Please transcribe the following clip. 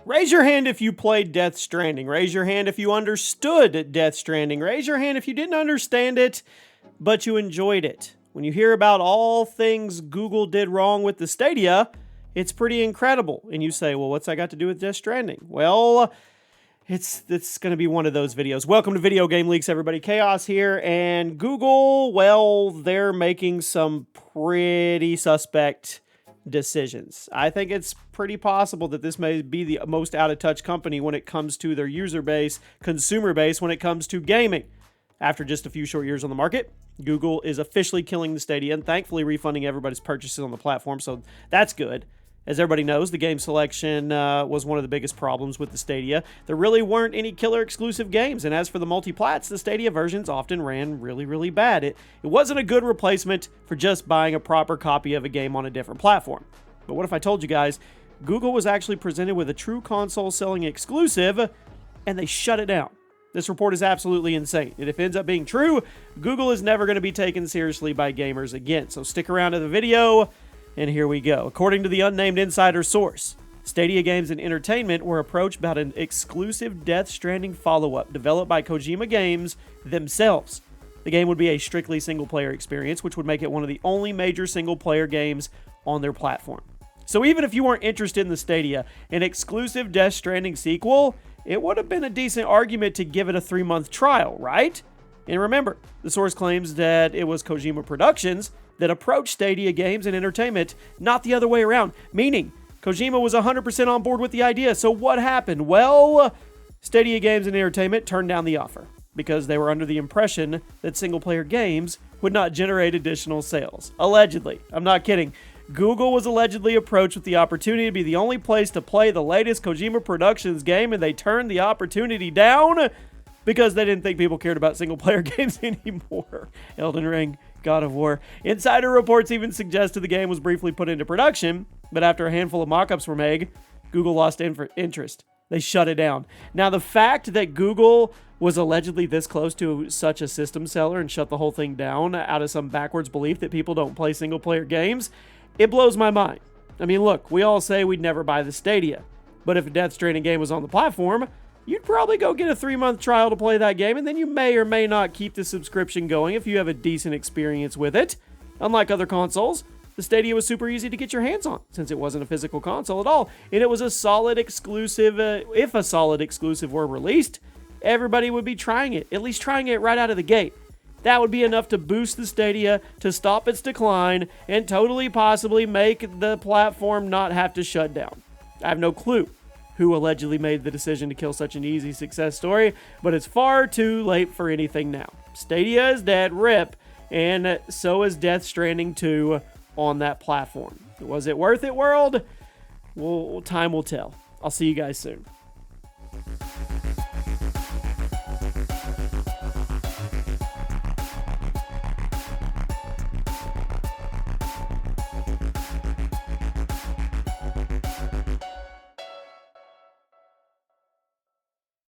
Raise your hand if you played Death Stranding. Raise your hand if you understood Death Stranding. Raise your hand if you didn't understand it, but you enjoyed it. When you hear about all things Google did wrong with the Stadia, it's pretty incredible. And you say, well, what's that got to do with Death Stranding? Well, it's going to be one of those videos. Welcome to Video Game Leaks, everybody. Chaos here. And Google, well, they're making some pretty suspect decisions. I think it's pretty possible that this may be the most out-of-touch company when it comes to their user base, consumer base, when it comes to gaming. After just a few short years on the market, Google is officially killing the Stadia and thankfully refunding everybody's purchases on the platform, so that's good. As everybody knows, the game selection was one of the biggest problems with the Stadia. There really weren't any killer exclusive games, and as for the multi-plats, the Stadia versions often ran really bad. It wasn't a good replacement for just buying a proper copy of a game on a different platform. But what if I told you guys, Google was actually presented with a true console selling exclusive, and they shut it down? This report is absolutely insane, and if it ends up being true, Google is never going to be taken seriously by gamers again. So stick around to the video, and here we go. According to the unnamed insider source, Stadia Games and Entertainment were approached about an exclusive Death Stranding follow-up developed by Kojima Games themselves. The game would be a strictly single-player experience, which would make it one of the only major single-player games on their platform. So even if you weren't interested in the Stadia, an exclusive Death Stranding sequel, it would have been a decent argument to give it a 3-month trial, right? And remember, the source claims that it was Kojima Productions that approached Stadia Games and Entertainment, not the other way around, meaning Kojima was 100% on board with the idea. So what happened? Well, Stadia Games and Entertainment turned down the offer because they were under the impression that single-player games would not generate additional sales. Allegedly. I'm not kidding. Google was allegedly approached with the opportunity to be the only place to play the latest Kojima Productions game, and they turned the opportunity down because they didn't think people cared about single-player games anymore. Elden Ring, God of War. Insider reports even suggested the game was briefly put into production, but after a handful of mock-ups were made, Google lost interest. They shut it down. Now, the fact that Google was allegedly this close to such a system seller and shut the whole thing down out of some backwards belief that people don't play single-player games, it blows my mind. I mean, look, we all say we'd never buy the Stadia, but if a Death Stranding game was on the platform, you'd probably go get a 3-month trial to play that game, and then you may or may not keep the subscription going if you have a decent experience with it. Unlike other consoles, the Stadia was super easy to get your hands on, since it wasn't a physical console at all, and it was a solid exclusive. If a solid exclusive were released, everybody would be trying it, at least trying it right out of the gate. That would be enough to boost the Stadia, to stop its decline, and totally possibly make the platform not have to shut down. I have no clue who allegedly made the decision to kill such an easy success story, but it's far too late for anything now. Stadia is dead, rip, and so is Death Stranding 2 on that platform. Was it worth it, world? Well, time will tell. I'll see you guys soon.